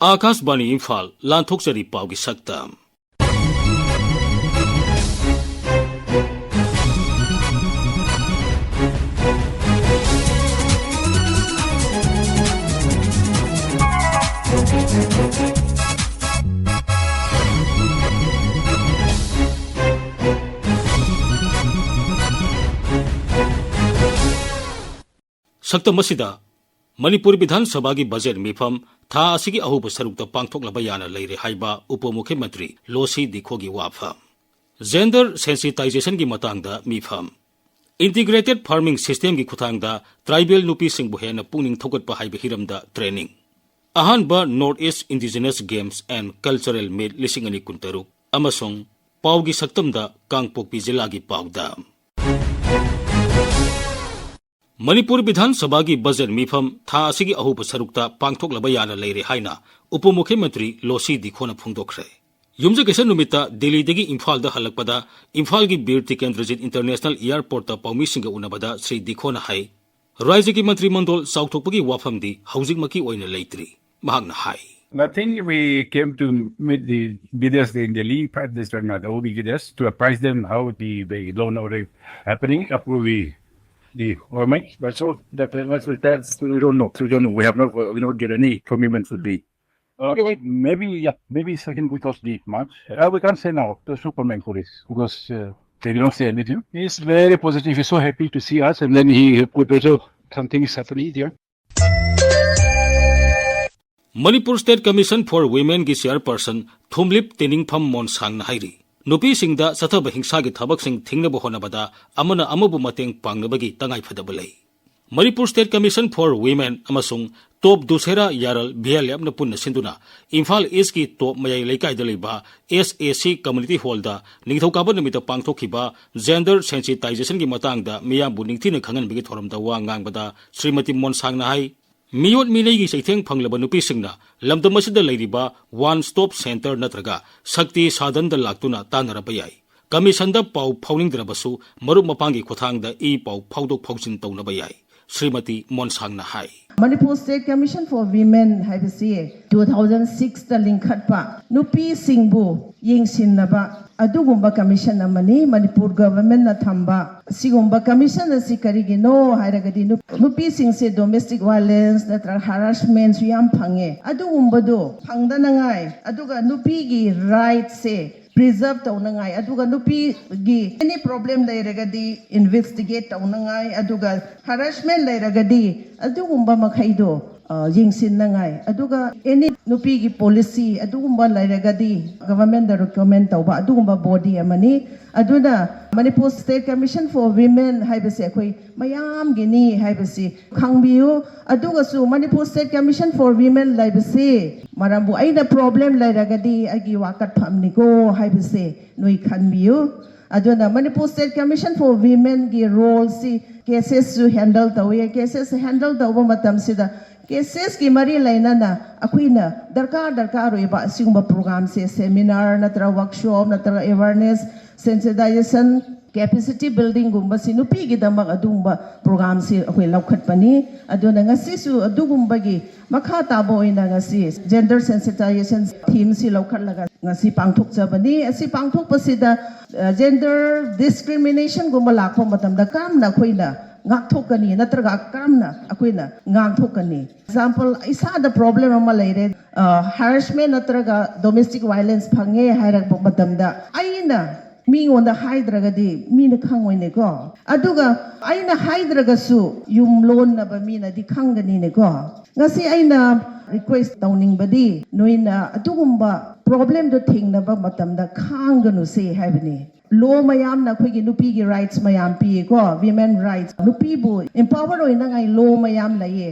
आकाशवाणी इम्फाल लांथोकचरी पाउगी सक्तम सक्तम मसिदा मणिपुर विधानसभा की बजेट मिफम था असिगी अहुब सरुक पांथोक्लब याना लेरे हाइबा उप मुख्यमंत्री लोसी दिखोगी वाफम जेंडर सेंसिटाइजेशन की मतांगदा मिफम इंटीग्रेटेड फार्मिंग सिस्टम की खुतांगदा ट्राइबल नुपी सिंह हेन पुनिंग थोगटपा हाइबा हिरमदा ट्रेनिंग अहानबा north east indigenous games and cultural meet लिसिंग अनि कुंतरुक अमसोंग पाउगी सक्तमदा कांगपोकपी जिला की पाउदा मणिपुर विधानसभा की बजेट मिफम था असिगी अहुब सरुकता पांथोक्लब याना लेरे हाइना उप मुख्यमंत्री लोसी दिखोना फोंदोखरे युमजकेसन नुमिता दिल्ली दगी इम्फाल दा हलकपदा इम्फाल की बीर टिकेंद्रजीत इंटरनेशनल एयरपोर्ट ता पौमीसिंग उनबदा श्री दिखोना हाई राज्य की मंत्रिमंडल साउथोकपगी वाफमदी हौजिकमकी ओइना लेत्रि महागना high Nothing. We came to meet the leaders in Delhi, prime minister and all the leaders, to apprise them how the loan order happening, approve the government. But so that we don't know. We don't know. We have not. We don't get any commitment to be. Maybe second week of the month. We can't say now. The Superman for this because they don't say anything. He's very positive. He's so happy to see us, and then he put also something is happening here. Manipur state commission for women की chairperson थुमलिप तेनिंगफम मोनसांग हाइरी नुपी सिंगदा सथब हिंसा की थबक सिंग थिंगनब होनबदा अमना अमबु मतेंग पांगनबगी तंगाई फदब लई Manipur state commission for women अमसुंग टॉप दुसेरा यारल बीएलएफ न पुन्न सिंदुना इम्फाल ईस्ट की टॉप मयाई लेकाइदा लेबा एसएसी कम्युनिटी हॉलदा निंगथौकाबा नमिता पांगथोखिबा जेंडर सेंसिटाइजेशन की मतांगदा मियाबु निंगथिन खंगनबगी थोरमदा वा ngangbada श्रीमती मोनसांगना हाई मियोट मिनेगी सैथेंग फंगलब नुपीसिंगना लमदम असिदा लैरिबा वन स्टॉप सेंटर नत्रगा शक्ति साधन लाक्तुना तानरबा याई कमीशन पाउ फाउनिंगद्रबसु मरुप मपांगी खुथांगदा ई पाउ फाउदोक फाउजिन तौनबा याई श्रीमती मोनसांगना हाई Manipur State Commission for Women haibasi 2006 da linkhatpa nupi singbu yingsinnaba adugumba commission amani Manipur government na thamba sigumba commission asi karigino hairagadi nupi singse domestic violence natra harassment yam phange adugumba do phangdanangai aduga nupi gi right se preserve taunangai aduga nupi gi any problem lairagadi investigate taunangai aduga harassment lairagadi adugumba makhaido yingsinnangai aduga any nupi gi policy adugumba lairagadi government da recommend tauba adugumba body amani aduna Manipur State Commission for Women haibasi akhoi mayam gini haibasi khangbiu aduga su Manipur State Commission for Women laibasi marambu aina problem lairagadi agi wakat phamniko haibasi noi khanbiu aduna Manipur State Commission for Women gi role si cases su handle tawe cases handle tawa matam sida cases ki mari laina na akuina darkar roiba sigumba program se seminar natra workshop natra awareness sensitization capacity building gumba sinupi gi damak adumba program se akoi laukhat pani aduna ngasi su adugumba gi makha tabo ina ngasi gender sensitization theme si laukhat laga ngasi pangthok jabani asi pangthok pasida gender discrimination gumba lakho matam da kam na khoina ngakthokani natraga kamna akoina ngangthokani example isa the problem ama leire harassment natraga domestic violence phange hairak matamda aina mi onda haidragadi mi na khangoi ne ko aduga aina haidraga su yum loan na ba mi na di khangani ne ko ngasi aina request tawning badi noina adugumba problem do thingna ba matamda khanganu se haibani law mayam na khogi nupi gi rights mayam pi ko women rights nupi bu empower oina ngai law mayam laye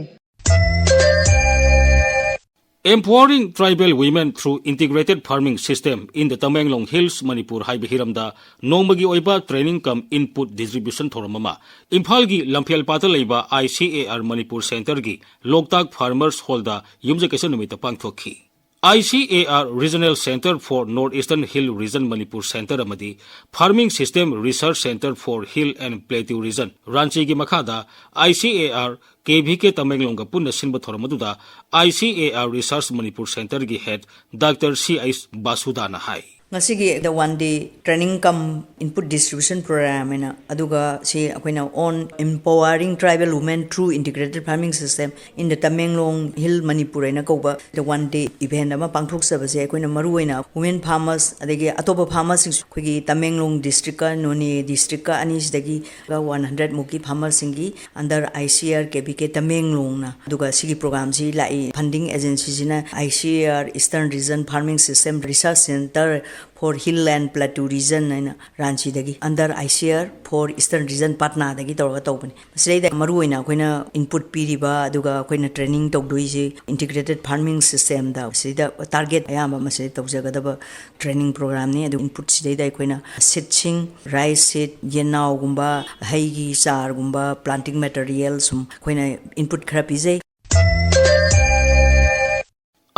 Empowering tribal women through integrated farming system in the Tamenglong Hills, Manipur, Haibe Hiramda, Nongmagi Oiba training cum input distribution Thoramama, Imphal gi Lampial Patalaiba ICAR Manipur Center gi Loktak Farmers Holda Yumjakasonumita Pangthoki. ICAR Regional Center for Northeastern Hill Region Manipur Center amadi Farming System Research Center for Hill and Plateau Region Ranchi gi makhada ICAR KVK Tamenglong punna sinba thoramaduda ICAR Research Manipur Center gi head Dr. C.I. Basudana hai Ngasigi the one day training cum input distribution program ina aduga si akoina on empowering tribal women through integrated farming system in the Tamenglong Hill Manipur ina koba the one day event ama pangthok sabase akoina maruina women farmers adagi atopa farmers khogi Tamenglong district ka Noni district ka ani sidagi 100 muki farmers singi under ICR KBK Tamenglong na aduga sigi program si lai funding agency sina ICR Eastern Region Farming System Research Center for Hill and Plateau Region and Ranchi dagi under ICR for Eastern Region Patna dagi tawga tawbani masai da maruina koina input piriba aduga koina training tawdoise integrated farming system da sida target ayamba masai tawjagadaba training program ni adu input sidai da koina seeding rice seed yenau gumba haigi sar gumba planting materials sum koina input khara pijai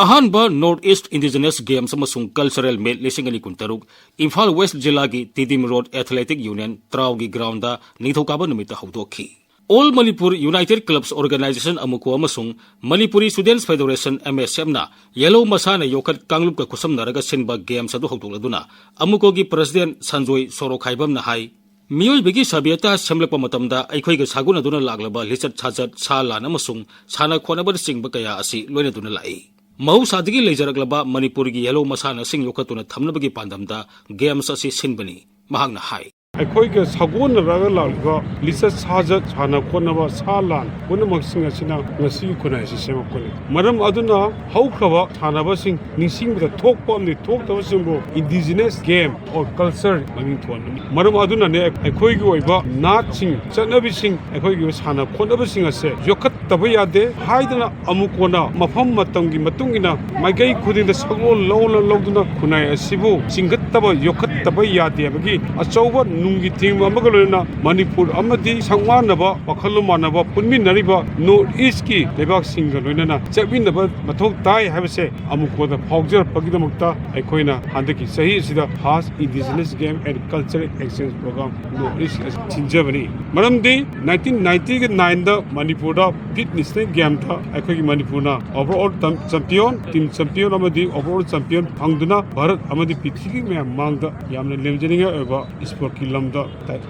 Ahanba Northeast Indigenous Games amasung Cultural Meet lising ani kuntaruk Imphal West Jilagi Tidim Road Athletic Union Traugi Grounda Nithokaba numita hawdokhi All Manipur United Clubs Organization amuko amasung Manipuri Students Federation MSM na Yellow Masana Yokat Kanglup ka kusam naraga sinba games adu hawdokladuna amuko gi President Sanjoy Sorokhaibam na hai Miyoy bigi sabiyata semlekpa matamda aikhoi ga saguna duna laglaba lichat chajat sa lan amasung sana khonaba singba kaya asi loina duna lai Mahusadi lejaraglaba Manipurgi Yellow Masana sing yokatuna thamnabagi pandamda games asi sinbani mahangna hai ꯑꯩꯈꯣꯏꯒ ꯁꯥꯒꯣꯟꯅꯔꯒ ꯂꯤꯆꯠ ꯁꯥꯖꯠ ꯁꯥꯟꯅ ꯈꯣꯠꯅꯕ ꯁꯥ ꯂꯥꯟ ꯄꯨꯝꯅꯃꯛꯁꯤꯡ ꯑꯁꯤꯅ ꯉꯁꯤꯒꯤ ꯈꯨꯟꯅꯥꯏ ꯑꯁꯤ ꯁꯦꯝꯃꯛꯄꯅꯤ ꯃꯔꯝ ꯑꯗꯨꯅ ꯍꯧꯈ꯭ꯔꯕ ꯁꯥꯟꯅꯕꯁꯤꯡ ꯅꯤꯡꯁꯤꯡꯕꯗ ꯊꯣꯛꯄ ꯑꯃꯗꯤ ꯊꯣꯛꯇꯕꯁꯤꯡꯕꯨ ꯏꯟꯗꯤꯖꯤꯅꯁ ꯒꯦꯝ ꯑꯣꯔ ꯀꯜꯆꯔ ꯃꯃꯤꯡ ꯊꯣꯟꯕꯅꯤ ꯃꯔꯝ ꯑꯗꯨꯅꯅꯦ ꯑꯩꯈꯣꯏꯒꯤ ꯑꯣꯏꯕ ꯅꯥꯠꯁꯤꯡ ꯆꯠꯅꯕꯤꯁꯤꯡ ꯑꯩꯈꯣꯏꯒꯤ ꯁꯥꯟꯅ ꯈꯣꯠꯅꯕꯁꯤꯡ ꯑꯁꯦ ꯌꯣꯛꯈꯠꯇꯕ ꯌꯥꯗꯦ ꯍꯥꯏꯗꯅ ꯑꯃꯨꯛ ꯀꯣꯟꯅ ꯃꯐꯝ ꯃꯇꯝꯒꯤ ꯃꯇꯨꯡ ꯏꯟꯅ ꯃꯥꯏꯀꯩ ꯈꯨꯗꯤꯡꯗ ꯁꯛꯂꯣꯟ ꯂꯧꯗꯨꯅ ꯈꯨꯟꯅꯥꯏ ꯑꯁꯤꯕꯨ ꯆꯤꯡꯈꯠꯇꯕ ꯌꯣꯛꯈꯠꯇꯕ ꯌꯥꯗꯦ ꯍꯥꯏꯕꯒꯤ ꯑꯆꯧꯕ ꯅꯨꯡꯒꯤ ꯊꯤꯡꯕ ꯑꯃꯒ ꯂꯣꯏꯅꯅ ꯃꯅꯤꯄꯨꯔ ꯑꯃꯗꯤ ꯁꯪꯋꯥꯅꯕ ꯋꯥꯈꯜꯂꯣꯟ ꯃꯥꯟꯅꯕ ꯄꯨꯟꯃꯤꯟꯅꯔꯤꯕ ꯅꯣꯔꯠ ꯏꯁꯀꯤ ꯂꯩꯕꯥꯛꯁꯤꯡꯒ ꯂꯣꯏꯅꯅ ꯆꯠꯃꯤꯟꯅꯕ ꯃꯊꯧ ꯇꯥꯏ ꯍꯥꯏꯕꯁꯦ ꯑꯃꯨꯛꯀꯣꯗ ꯐꯥꯎꯖꯔꯛꯄꯒꯤꯗꯃꯛꯇ ꯑꯩꯈꯣꯏꯅ ꯍꯟꯗꯛꯀꯤ ꯆꯍꯤ ꯑꯁꯤꯗ ꯐꯥꯁ indigenous game and cultural exchange program north east ꯑꯁꯤ ꯊꯤꯟꯖꯕꯅꯤ ꯃꯔꯝꯗꯤ 1999ꯗ ꯃꯅꯤꯄꯨꯔꯗ ꯐꯤꯠ ꯅꯦꯁꯅꯦꯜ ꯒꯦꯝꯗ ꯑꯩꯈꯣꯏꯒꯤ ꯃꯅꯤꯄꯨꯔꯅ ꯑꯣꯚꯔꯑꯣꯜ ꯆꯦꯝꯄꯤꯌꯟ ꯇꯤꯝ ꯆꯦꯝꯄꯤꯌꯟ ꯑꯃꯗꯤ ꯑꯣꯚꯔꯑꯣꯜ ꯆꯦꯝꯄꯤꯌꯟ ꯐꯪꯗꯨꯅ ꯚꯥꯔꯠ ꯑꯃꯗꯤ ꯄ꯭ꯔꯤꯊꯤꯕꯤ ꯃꯌꯥꯝ ꯃꯥꯡꯗ ꯌꯥꯝꯅ ꯂꯦꯝꯖꯅꯤꯡꯉꯥꯏ ꯑꯣꯏꯕ ꯁ꯭ꯄꯣꯔꯠꯀꯤ ꯂꯝꯗ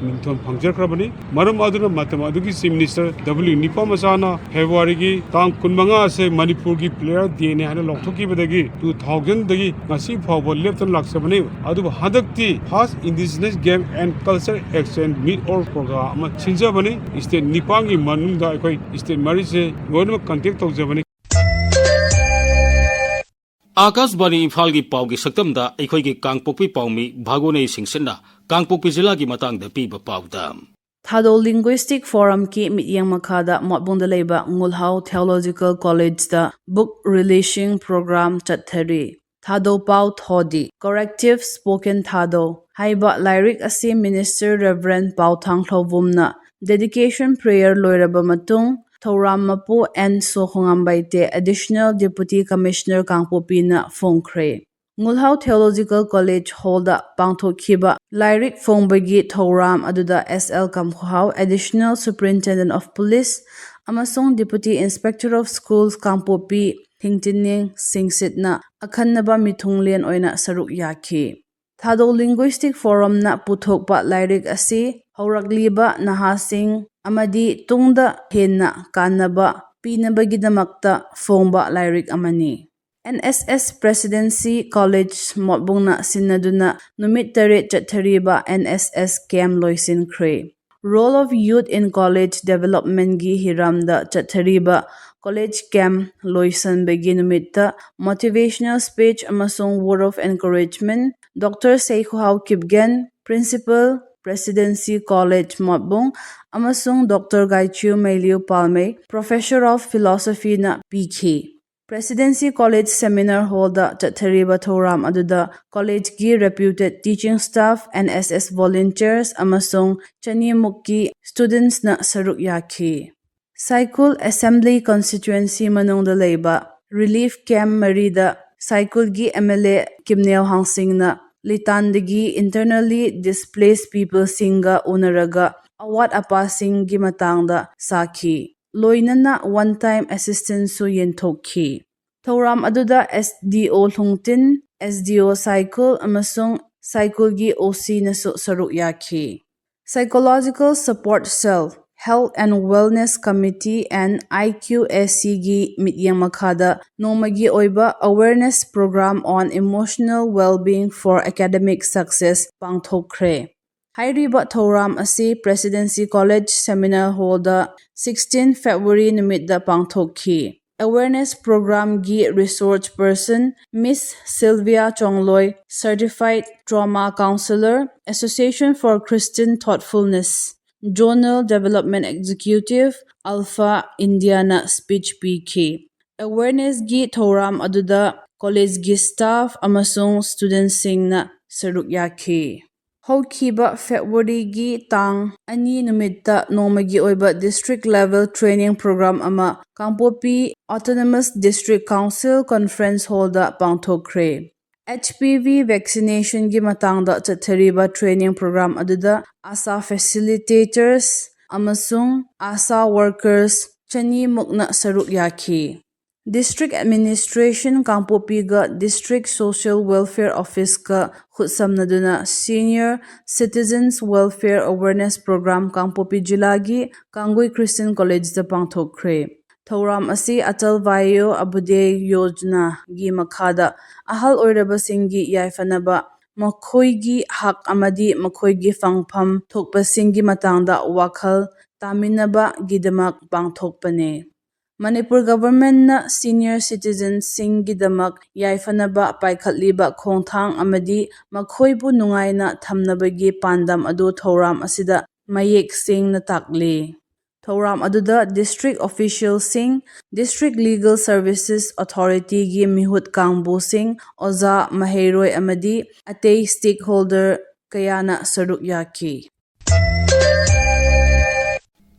ꯃꯤꯡꯊꯣꯟ ꯐꯪꯖꯈ꯭ꯔꯕꯅꯤ ꯃꯔꯝ ꯑꯗꯨꯅ ꯃꯇꯝ ꯑꯗꯨꯒꯤ ꯆꯤꯐ ꯃꯤꯅꯤꯁꯇꯔ W ꯅꯤꯄꯥꯃꯆꯥꯅ ꯐꯦꯕ꯭ꯔꯨꯋꯥꯔꯤꯒꯤ ꯇꯥꯡ 15 ꯑꯁꯦ ꯃꯅꯤꯄꯨꯔꯒꯤ ꯄ꯭ꯂꯦꯌꯔ ꯗꯦꯅꯤ ꯍꯥꯏꯅ ꯂꯥꯎꯊꯣꯛꯈꯤꯕꯗꯒꯤ 2000ꯗꯒꯤ ꯉꯁꯤ ꯐꯥꯎꯕ ꯂꯦꯞꯇꯅ ꯂꯥꯛꯆꯕꯅꯤ ꯑꯗꯨꯕꯨ ꯍꯟꯗꯛꯇꯤ ꯐꯥꯁ ꯏꯟꯗꯤꯖꯤꯅꯁ ꯒꯦꯝ ꯑꯦꯟड ꯀꯜꯆꯔ ꯑꯦꯛꯁꯆꯦꯟꯖ ꯃꯤꯠ ꯑꯣꯜ ꯄ꯭ꯔꯣꯒ꯭ꯔꯥꯝ ꯑꯃ ꯁꯤꯟꯖꯕꯅꯤ ꯁ꯭ꯇꯦꯠ 9ꯒꯤ ꯃꯅꯨꯡꯗ ꯑꯩꯈꯣꯏ ꯁ꯭ꯇꯦꯠ 4ꯁꯦ ꯂꯣꯏꯅꯃꯛ ꯀꯟꯇꯦꯛ ꯇꯧꯖꯕꯅꯤ Akashbani Imphal Paugi Saktamda Eikoigi Kangpokpi Paumi Bhagone Singsenna Kangpokpi Jilagi Matangda Piba Paudam Thado Linguistic Forum ki mityang makhada motbungda leiba Ngulhau Theological College da book releasing program chathari Thado Pau Thodi Corrective Spoken Thado Haiba lyric asi Minister Reverend Pau Thangthlowumna dedication prayer loiraba matung Thoram Mapu and Sohongambaite Additional Deputy Commissioner Kangpopi na Phongkre Ngulhau Theological College holda pangthokhiba lyric phongbagi Thoram aduda SL Kamkhau Additional Superintendent of Police amasong Deputy Inspector of Schools Kangpopi Thingtining Singsitna akhannaba mithunglen oina saruk yakhi Thado Linguistic Forum na puthokpa lyric asi haurakliba nahasing amadi tungda henna kanaba pinabagidamakta phongba lyric amani NSS Presidency College motbungna sinaduna numit tare chathariba NSS camp loisin kre Role of Youth in College Development gi hiramda chathariba college camp loisan begi numitta motivational speech amasung word of encouragement Dr. Seikhuhau Kipgen Principal Presidency College Motbung amasung Dr. Gaichu Mailiu Palme Professor of Philosophy na PK Presidency College Seminar Holda chathariba thoram aduda college gi reputed teaching staff and SS volunteers amasung chanimukki students na saruk yakhi Cycle Assembly Constituency manungda leiba Relief Camp Marida cycle gi MLA Kimneo Hangsingna Litandagi internally displaced people singa unaraga awat apasing gi matangda saki loinana one time assistance su yenthokhi Thoram aduda SDO Lungtin SDO cycle amasung cycle gi OC nasu saruk yakhi Psychological Support Cell Health and Wellness Committee and IQSC gi mityang makhada nomagi oiba awareness program on emotional well-being for academic success pangthokre Hairiba Thoram asi Presidency College Seminar Hall da 16 February nimit da pangthokhi Awareness Program gi research person Miss Sylvia Chongloy Certified Trauma Counselor Association for Christian Thoughtfulness Journal Development Executive Alpha Indiana speech PK Awareness gi Thoram aduda college gi staff amasung students singna saruk yakhi Hokhiba February gi tang ani numitta nomagi oiba district level training program ama Kangpopi Autonomous District Council Conference Hall da pangthokre HPV vaccination gi matangda chathariba training program aduda ASA facilitators amasung ASA workers chani mukna saruk yakhi District Administration Kangpopi ga District Social Welfare Office ka khutsamnaduna Senior Citizens Welfare Awareness Program Kangpopi Jilagi Kangui Christian College da pangthokre Thoram asi Atal Vayo Abude Yojana gi makhada ahal oirabasingi yaifanaba makhoigi hak amadi makhoigi fangpham thokpasingi matangda wakhal taminaba gidamak pangthokpane Manipur government na senior citizens singgidamak yaifanaba paikhatliba khongthang amadi makhoibu nungaina thamnabagi pandam adu Thoram asida mayek sing na takli Thoram aduda district official sing District Legal Services Authority gi mihut kangbu sing oza maheroi amadi atei stakeholder kayana saruk yakhi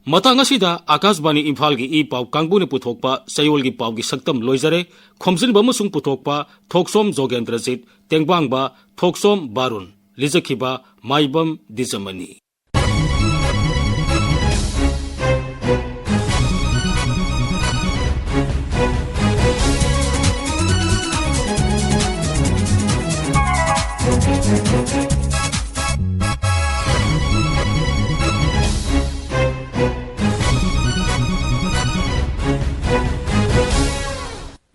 Matang asida Akashbani Imphal gi pau kangbuni puthokpa sayol gi pau gi saktam loizare khomjin bamusung puthokpa Thokchom Jogendrajit Tengbangba Thokchom Barun Lijakhiba Maibam Dwijamani